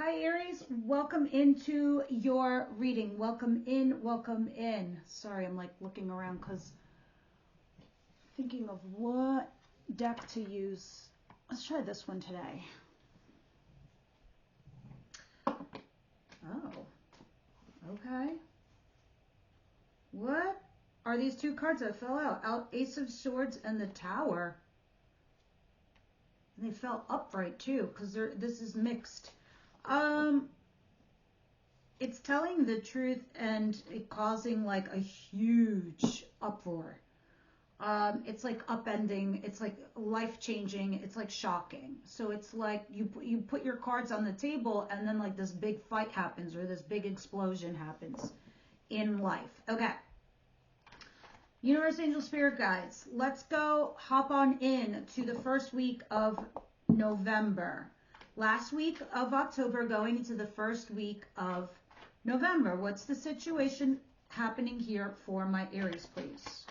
Hi Aries, welcome into your reading. Welcome in, welcome in. Sorry, I'm like looking around because thinking of what deck to use. Let's try this one today. Oh, okay. What are these two cards that fell out? Ace of Swords and the Tower. And they fell upright too because this is mixed. It's telling the truth and it causing like a huge uproar. It's like upending, it's like life-changing, it's like shocking. So it's like you put your cards on the table and then like this big fight happens or this big explosion happens in life. Okay. Universe, Angel, Spirit Guides, let's go hop on in to the first week of November. Last week of October going into the first week of November. What's the situation happening here for my Aries, please?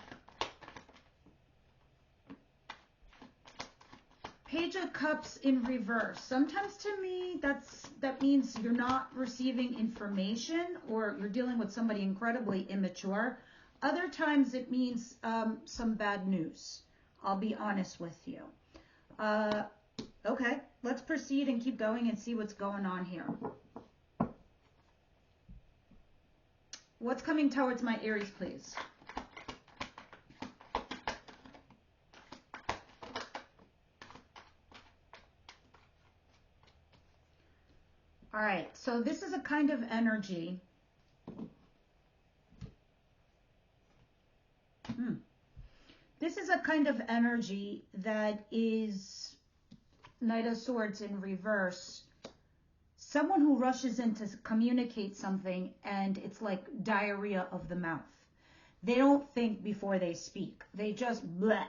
Page of Cups in reverse. Sometimes to me that means you're not receiving information or you're dealing with somebody incredibly immature. Other times it means some bad news. I'll be honest with you. Okay, let's proceed and keep going and see what's going on here. What's coming towards my Aries, please? All right, so this is a kind of energy. This is a kind of energy that is Knight of Swords in reverse. Someone who rushes in to communicate something and it's like diarrhea of the mouth. They don't think before they speak. They just bleh.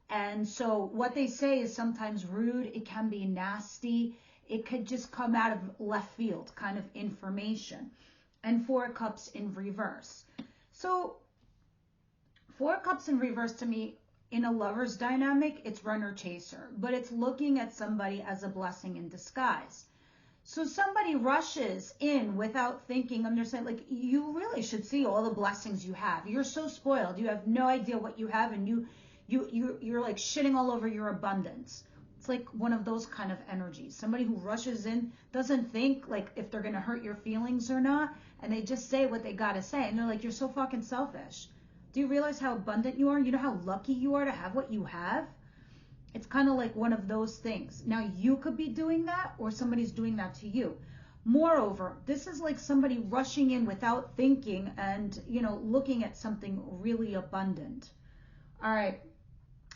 And so what they say is sometimes rude. It can be nasty. It could just come out of left field kind of information. And Four of Cups in reverse. So Four of Cups in reverse to me, in a lover's dynamic, it's runner chaser, but it's looking at somebody as a blessing in disguise. So somebody rushes in without thinking, understand, like you really should see all the blessings you have. You're so spoiled. You have no idea what you have, and you're like shitting all over your abundance. It's like one of those kind of energies. Somebody who rushes in doesn't think like if they're going to hurt your feelings or not, and they just say what they got to say, and they're like, you're so fucking selfish. Do you realize how abundant you are? You know how lucky you are to have what you have? It's kind of like one of those things. Now, you could be doing that or somebody's doing that to you. Moreover, this is like somebody rushing in without thinking and, looking at something really abundant. All right.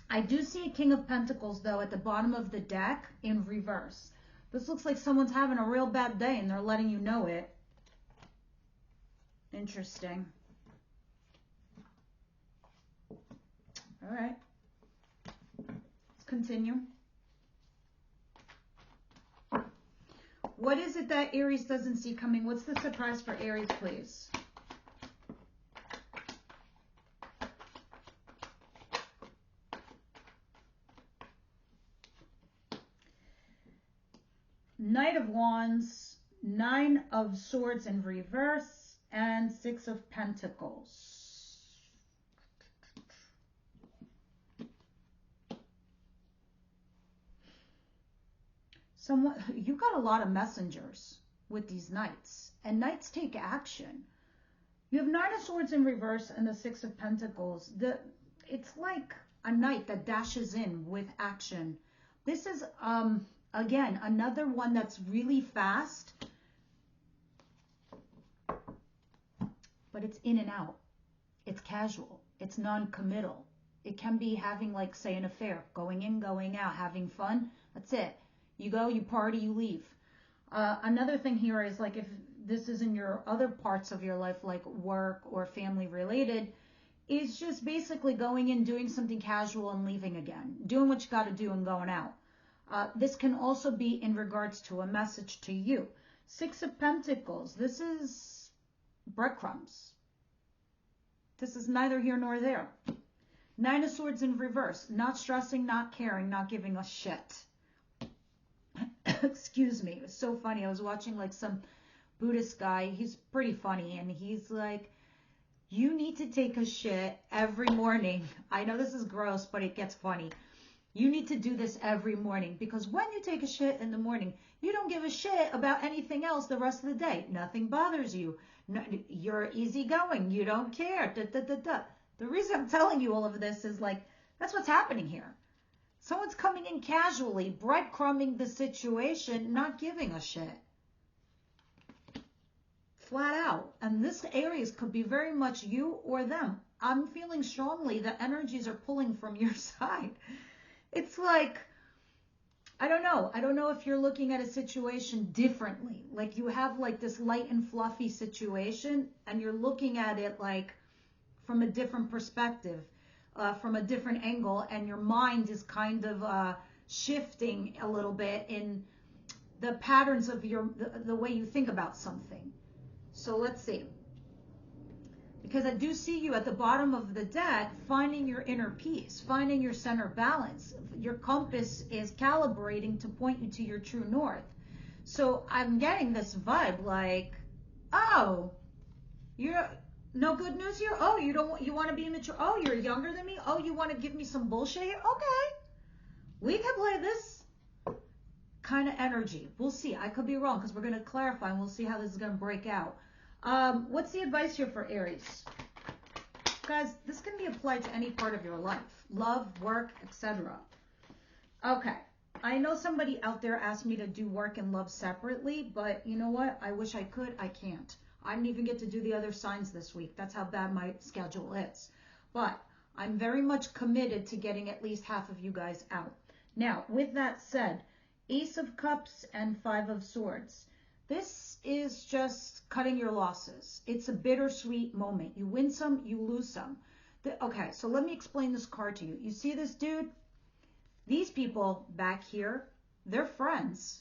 I do see a King of Pentacles, though, at the bottom of the deck in reverse. This looks like someone's having a real bad day and they're letting you know it. Interesting. All right. Let's continue. What is it that Aries doesn't see coming? What's the surprise for Aries, please? Knight of Wands, Nine of Swords in reverse, and Six of Pentacles. You got a lot of messengers with these knights, and knights take action. You have Nine of Swords in reverse and the Six of Pentacles. It's like a knight that dashes in with action. This is, again, another one that's really fast, but it's in and out. It's casual. It's non-committal. It can be having, like, say, an affair, going in, going out, having fun. That's it. You go, you party, you leave. Another thing here is like if this is in your other parts of your life, like work or family related, is just basically going in, doing something casual and leaving again. Doing what you got to do and going out. This can also be in regards to a message to you. Six of Pentacles. This is breadcrumbs. This is neither here nor there. Nine of Swords in reverse. Not stressing, not caring, not giving a shit. excuse me, it was so funny. I was watching like some Buddhist guy. He's pretty funny, and he's like, you need to take a shit every morning. I know this is gross, but it gets funny. You need to do this every morning, because when you take a shit in the morning, you don't give a shit about anything else the rest of the day. Nothing bothers you. No, you're easygoing. You don't care. Da, da, da, da. The reason I'm telling you all of this is like, that's what's happening here. Someone's coming in casually, breadcrumbing the situation, not giving a shit. Flat out. And this Aries could be very much you or them. I'm feeling strongly that energies are pulling from your side. It's like, I don't know. I don't know if you're looking at a situation differently. Like you have like this light and fluffy situation, and you're looking at it like from a different perspective, from a different angle, and your mind is kind of shifting a little bit in the patterns of the way you think about something. So let's see. Because I do see you at the bottom of the deck, finding your inner peace, finding your center balance. Your compass is calibrating to point you to your true north. So I'm getting this vibe like, oh, you're no good news here. Oh, you want to be immature. Oh, you're younger than me. Oh, you want to give me some bullshit here. Okay, we can play this kind of energy. We'll see. I could be wrong, because we're going to clarify, and we'll see how this is going to break out. What's the advice here for Aries? Guys, this can be applied to any part of your life. Love, work, etc. Okay. I know somebody out there asked me to do work and love separately, but you know what? I wish I could. I can't. I didn't even get to do the other signs this week. That's how bad my schedule is. But I'm very much committed to getting at least half of you guys out. Now, with that said, Ace of Cups and Five of Swords. This is just cutting your losses. It's a bittersweet moment. You win some, you lose some. Okay, so let me explain this card to you. You see this dude? These people back here, they're friends.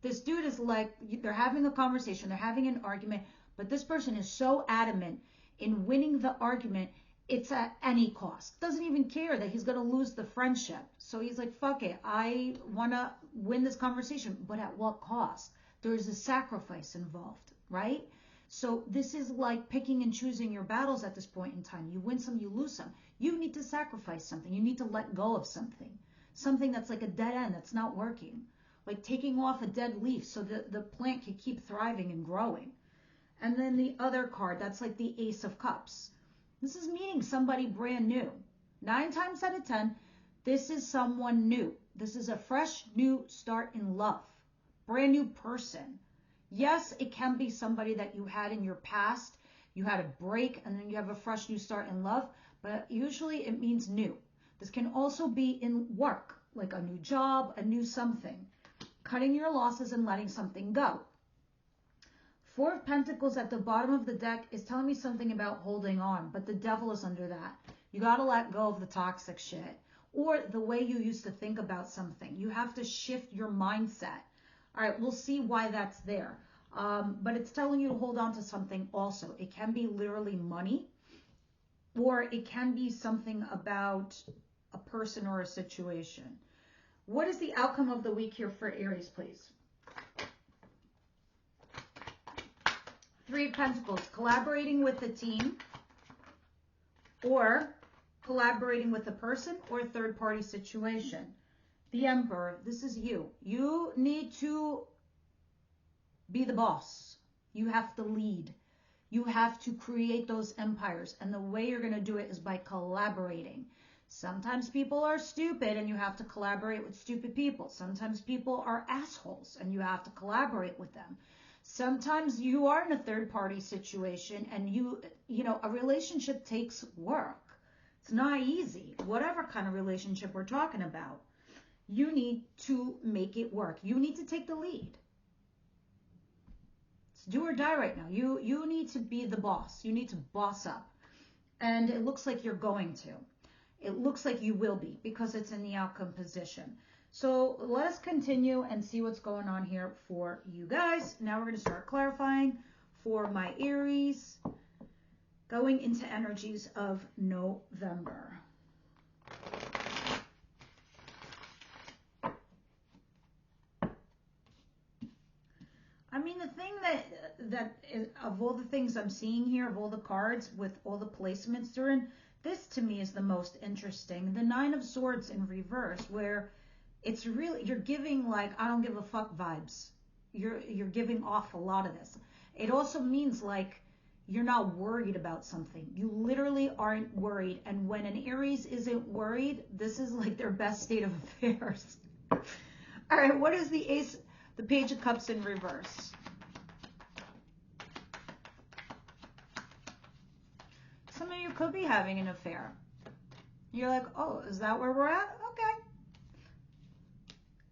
This dude is like, they're having a conversation, they're having an argument, but this person is so adamant in winning the argument, it's at any cost. Doesn't even care that he's going to lose the friendship. So he's like, fuck it. I want to win this conversation, but at what cost? There's a sacrifice involved, right? So this is like picking and choosing your battles at this point in time. You win some, you lose some. You need to sacrifice something. You need to let go of something. Something that's like a dead end, that's not working. Like taking off a dead leaf so that the plant can keep thriving and growing. And then the other card, that's like the Ace of Cups. This is meeting somebody brand new. 9 times out of 10, this is someone new. This is a fresh new start in love. Brand new person. Yes, it can be somebody that you had in your past. You had a break and then you have a fresh new start in love. But usually it means new. This can also be in work, like a new job, a new something. Cutting your losses and letting something go. Four of Pentacles at the bottom of the deck is telling me something about holding on, but the devil is under that. You got to let go of the toxic shit or the way you used to think about something. You have to shift your mindset. All right, we'll see why that's there. But it's telling you to hold on to something also. It can be literally money, or it can be something about a person or a situation. What is the outcome of the week here for Aries, please? 3 of Pentacles, collaborating with the team, or collaborating with a person or a third-party situation. The Emperor, this is you. You need to be the boss. You have to lead. You have to create those empires. And the way you're going to do it is by collaborating. Sometimes people are stupid and you have to collaborate with stupid people. Sometimes people are assholes and you have to collaborate with them. Sometimes you are in a third-party situation and you know, a relationship takes work. It's not easy. Whatever kind of relationship we're talking about, you need to make it work. You need to take the lead. It's do or die right now. You need to be the boss. You need to boss up. And it looks like you're going to. It looks like you will be because it's in the outcome position. So let us continue and see what's going on here for you guys. Now we're going to start clarifying for my Aries going into energies of November. mean, the thing that is, of all the things I'm seeing here, of all the cards with all the placements they're in, this to me is the most interesting. The Nine of Swords in reverse, where it's really, you're giving like, I don't give a fuck vibes. You're giving off a lot of this. It also means like you're not worried about something. You literally aren't worried. And when an Aries isn't worried, this is like their best state of affairs. All right, what is the Page of Cups in reverse? Some of you could be having an affair. You're like, oh, is that where we're at? Okay.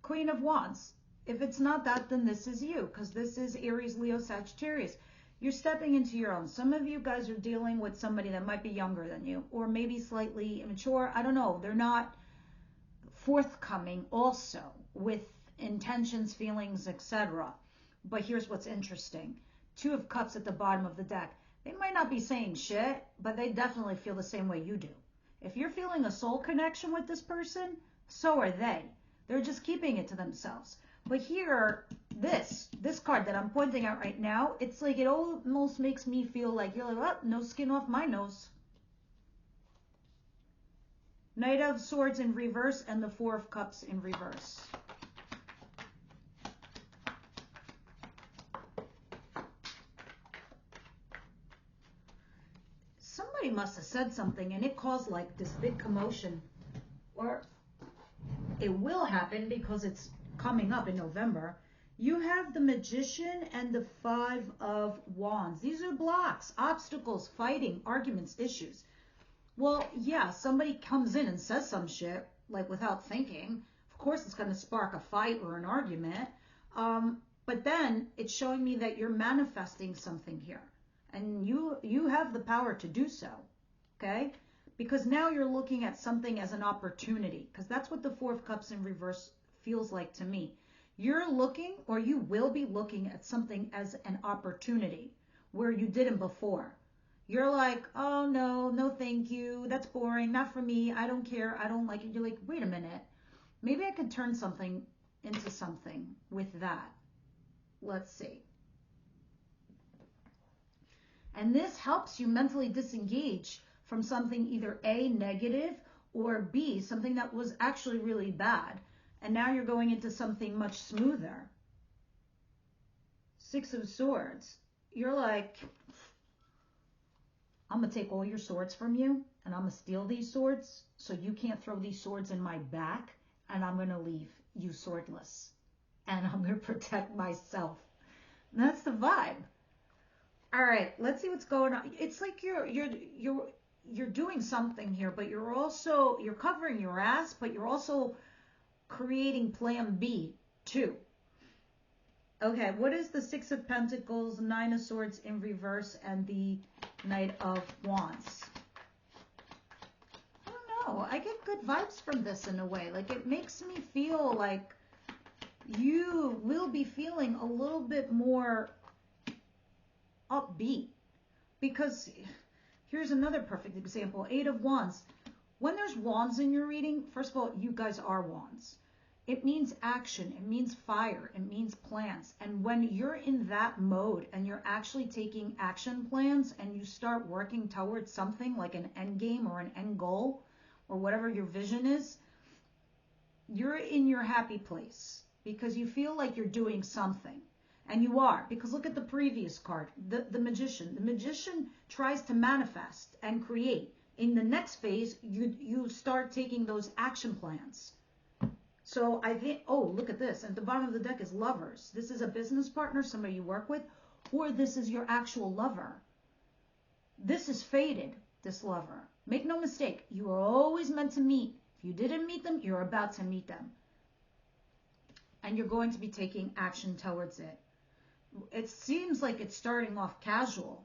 Queen of Wands. If it's not that, then this is you, because this is Aries, Leo, Sagittarius. You're stepping into your own. Some of you guys are dealing with somebody that might be younger than you, or maybe slightly immature. I don't know. They're not forthcoming also with intentions, feelings, etc. But here's what's interesting. Two of Cups at the bottom of the deck. They might not be saying shit, but they definitely feel the same way you do. If you're feeling a soul connection with this person, so are they. They're just keeping it to themselves. But here, this card that I'm pointing out right now, it's like it almost makes me feel like you're like, oh, no skin off my nose. Knight of Swords in reverse and the Four of Cups in reverse. Somebody must have said something and it caused like this big commotion. Or it will happen because it's coming up in November. You have the Magician and the Five of Wands. These are blocks, obstacles, fighting, arguments, issues. Well, yeah, somebody comes in and says some shit, like without thinking. Of course, it's going to spark a fight or an argument. But then it's showing me that you're manifesting something here. And you have the power to do so, okay? Because now you're looking at something as an opportunity, because that's what the Four of Cups in reverse feels like to me. You're looking, or you will be looking at something as an opportunity where you didn't before. You're like, oh, no, thank you. That's boring. Not for me. I don't care. I don't like it. You're like, wait a minute. Maybe I could turn something into something with that. Let's see. And this helps you mentally disengage from something either A, negative, or B, something that was actually really bad. And now you're going into something much smoother. Six of Swords. You're like, I'm going to take all your swords from you, and I'm going to steal these swords, so you can't throw these swords in my back, and I'm going to leave you swordless. And I'm going to protect myself. And that's the vibe. All right, let's see what's going on. It's like you're doing something here, but you're covering your ass, but you're also creating plan B too. Okay, what is the Six of Pentacles, Nine of Swords in reverse, and the Knight of Wands? I don't know. I get good vibes from this in a way. Like, it makes me feel like you will be feeling a little bit more upbeat. Because here's another perfect example. Eight of Wands. When there's wands in your reading, first of all, you guys are wands. It means action. It means fire. It means plans. And when you're in that mode and you're actually taking action plans and you start working towards something like an end game or an end goal or whatever your vision is, you're in your happy place because you feel like you're doing something. And you are, because look at the previous card, the Magician. The Magician tries to manifest and create. In the next phase, you start taking those action plans. So I think, oh, look at this. At the bottom of the deck is Lovers. This is a business partner, somebody you work with, or this is your actual lover. This is fated, this lover. Make no mistake, you are always meant to meet. If you didn't meet them, you're about to meet them. And you're going to be taking action towards it. It seems like it's starting off casual,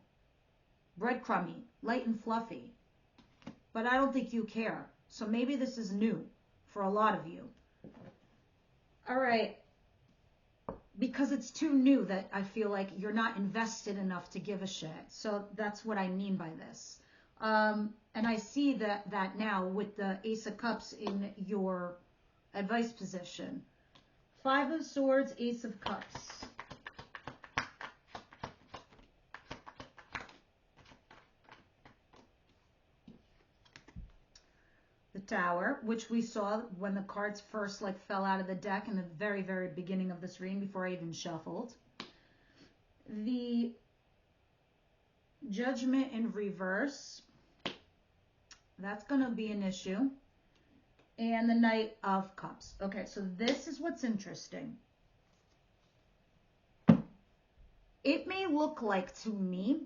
breadcrumby, light and fluffy. But I don't think you care. So maybe this is new for a lot of you. All right. Because it's too new that I feel like you're not invested enough to give a shit. So that's what I mean by this. And I see that now with the Ace of Cups in your advice position. Five of Swords, Ace of Cups. Tower, which we saw when the cards first like fell out of the deck in the very, very beginning of this reading before I even shuffled. The Judgment in reverse. That's going to be an issue. And the Knight of Cups. Okay, so this is what's interesting. It may look like to me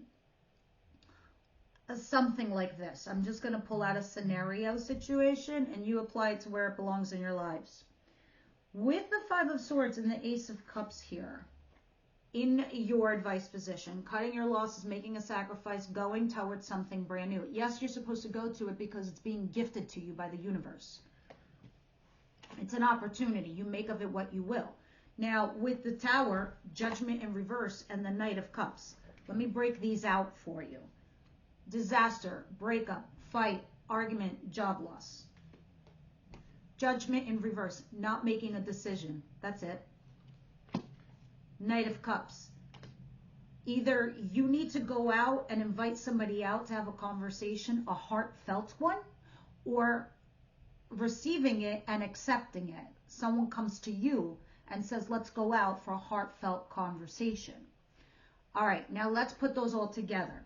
something like this. I'm just going to pull out a scenario situation and you apply it to where it belongs in your lives. With the Five of Swords and the Ace of Cups here, in your advice position, cutting your losses, making a sacrifice, going towards something brand new. Yes, you're supposed to go to it because it's being gifted to you by the universe. It's an opportunity. You make of it what you will. Now, with the Tower, Judgment in reverse, and the Knight of Cups, let me break these out for you. Disaster, breakup, fight, argument, job loss. Judgment in reverse, not making a decision. That's it. Knight of Cups. Either you need to go out and invite somebody out to have a conversation, a heartfelt one, or receiving it and accepting it. Someone comes to you and says, let's go out for a heartfelt conversation. All right, now let's put those all together.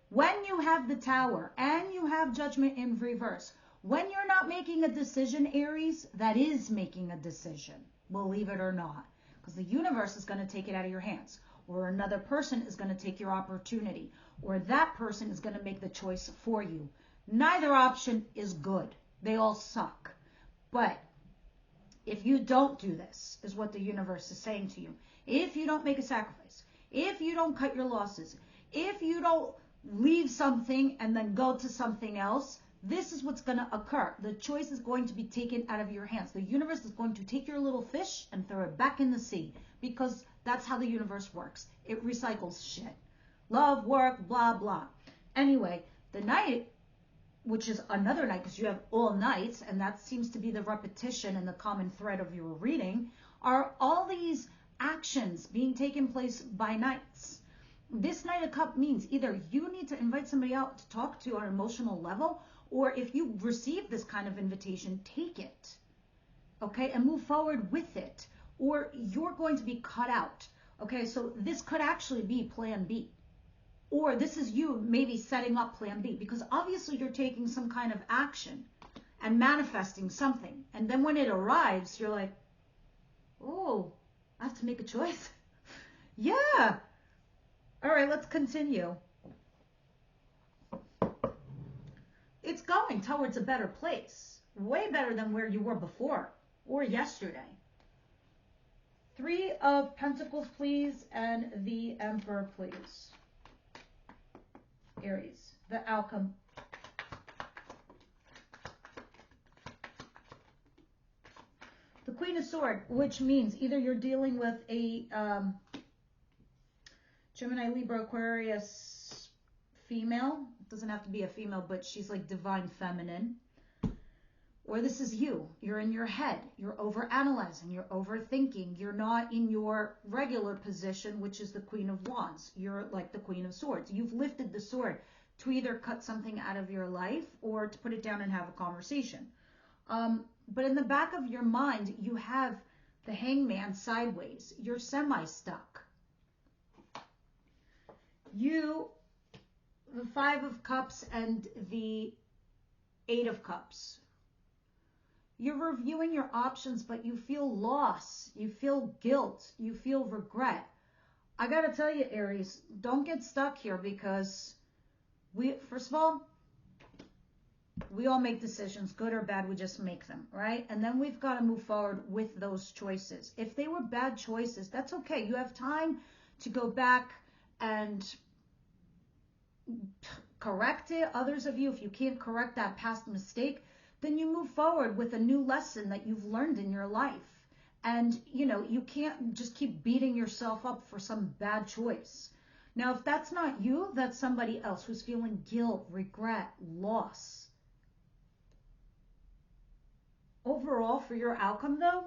When you have the Tower and you have Judgment in reverse, when you're not making a decision, Aries, that is making a decision, believe it or not, because the universe is going to take it out of your hands, or another person is going to take your opportunity, or that person is going to make the choice for you. Neither option is good. They all suck. But if you don't do this, is what the universe is saying to you. If you don't make a sacrifice, if you don't cut your losses, if you don't leave something and then go to something else, this is what's going to occur. The choice is going to be taken out of your hands. The universe is going to take your little fish and throw it back in the sea, because that's how the universe works. It recycles shit. Love, work, blah, blah. Anyway, the Knight, which is another night, because you have all nights, and that seems to be the repetition and the common thread of your reading, are all these actions being taken place by nights. This Knight of Cups means either you need to invite somebody out to talk to on an emotional level, or if you receive this kind of invitation, take it, okay, and move forward with it, or you're going to be cut out, okay? So this could actually be plan B, or this is you maybe setting up plan B, because obviously you're taking some kind of action and manifesting something, and then when it arrives, you're like, oh, I have to make a choice. Yeah. All right, let's continue. It's going towards a better place, way better than where you were before or yesterday. 3 of Pentacles, please, and the Emperor, please. Aries, the outcome. The Queen of Swords, which means either you're dealing with a Gemini, Libra, Aquarius female. It doesn't have to be a female, but she's like divine feminine. Or this is you. You're in your head. You're overanalyzing. You're overthinking. You're not in your regular position, which is the Queen of Wands. You're like the Queen of Swords. You've lifted the sword to either cut something out of your life or to put it down and have a conversation. But in the back of your mind, you have the Hangman sideways. You're semi-stuck. The 5 of Cups and the 8 of Cups. You're reviewing your options, but you feel loss. You feel guilt. You feel regret. I got to tell you, Aries, don't get stuck here, because first of all, we all make decisions, good or bad, we just make them, right? And then we've got to move forward with those choices. If they were bad choices, that's okay. You have time to go back and correct it. Others of you, if you can't correct that past mistake, then you move forward with a new lesson that you've learned in your life. And, you know, you can't just keep beating yourself up for some bad choice. Now, if that's not you, that's somebody else who's feeling guilt, regret, loss. Overall, for your outcome, though,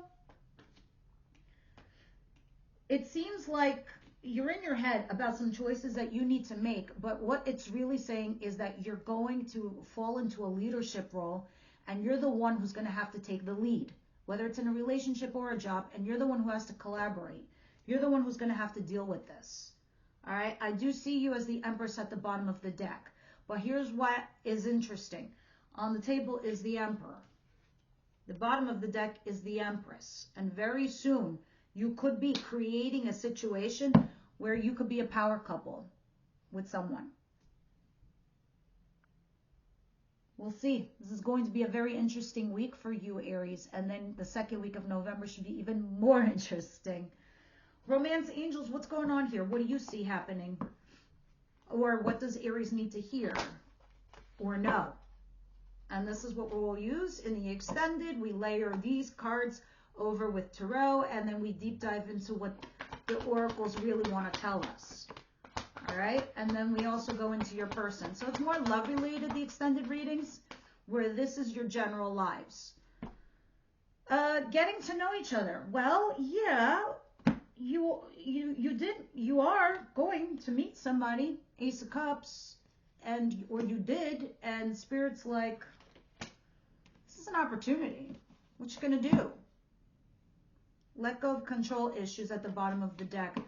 it seems like you're in your head about some choices that you need to make, but what it's really saying is that you're going to fall into a leadership role, and you're the one who's going to have to take the lead, whether it's in a relationship or a job, and you're the one who has to collaborate. You're the one who's going to have to deal with this. All right? I do see you as the Empress at the bottom of the deck. But here's what is interesting. On the table is the Emperor. The bottom of the deck is the Empress. And very soon, you could be creating a situation where you could be a power couple with someone. We'll see. This is going to be a very interesting week for you, Aries. And then the second week of November should be even more interesting. Romance angels, what's going on here? What do you see happening? Or what does Aries need to hear or know? And this is what we'll use in the extended. We layer these cards over with tarot, and then we deep dive into what the oracles really want to tell us. All right? And then we also go into your person. So it's more love related, the extended readings, where this is your general lives. Getting to know each other. Well, yeah, you are going to meet somebody, Ace of Cups, or you did, and Spirit's like, this is an opportunity. What you gonna do? Let go of control issues at the bottom of the deck.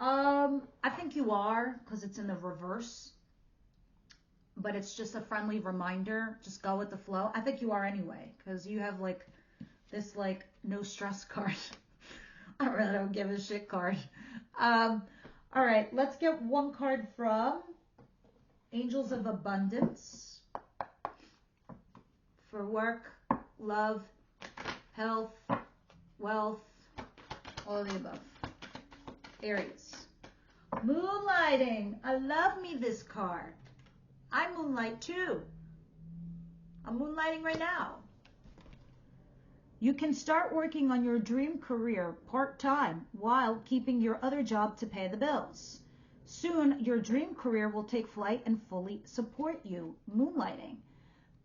I think you are, because it's in the reverse, but it's just a friendly reminder. Just go with the flow. I think you are anyway, because you have like this like no stress card. I really don't give a shit card. All right, let's get one card from Angels of Abundance for work, love, health, wealth, all of the above. Aries. Moonlighting. I love me this card. I moonlight too. I'm moonlighting right now. You can start working on your dream career part-time while keeping your other job to pay the bills. Soon, your dream career will take flight and fully support you. Moonlighting.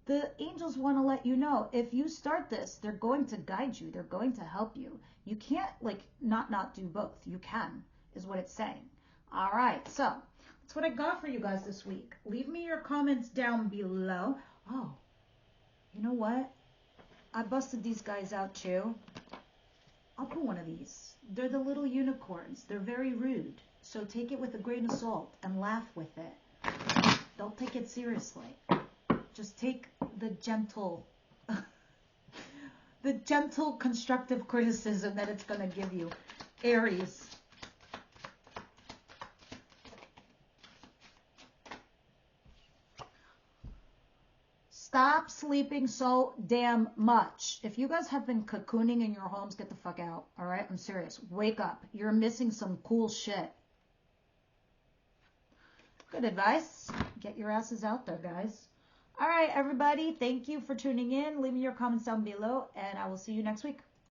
The angels want to let you know, if you start this, they're going to guide you. They're going to help you. You can't, like, not do both. You can, is what it's saying. All right, so that's what I got for you guys this week. Leave me your comments down below. Oh, you know what? I busted these guys out too. I'll put one of these. They're the little unicorns. They're very rude. So take it with a grain of salt and laugh with it. Don't take it seriously. Just take the gentle constructive criticism that it's going to give you. Aries. Stop sleeping so damn much. If you guys have been cocooning in your homes, get the fuck out. All right? I'm serious. Wake up. You're missing some cool shit. Good advice. Get your asses out there, guys. All right, everybody. Thank you for tuning in. Leave me your comments down below, and I will see you next week.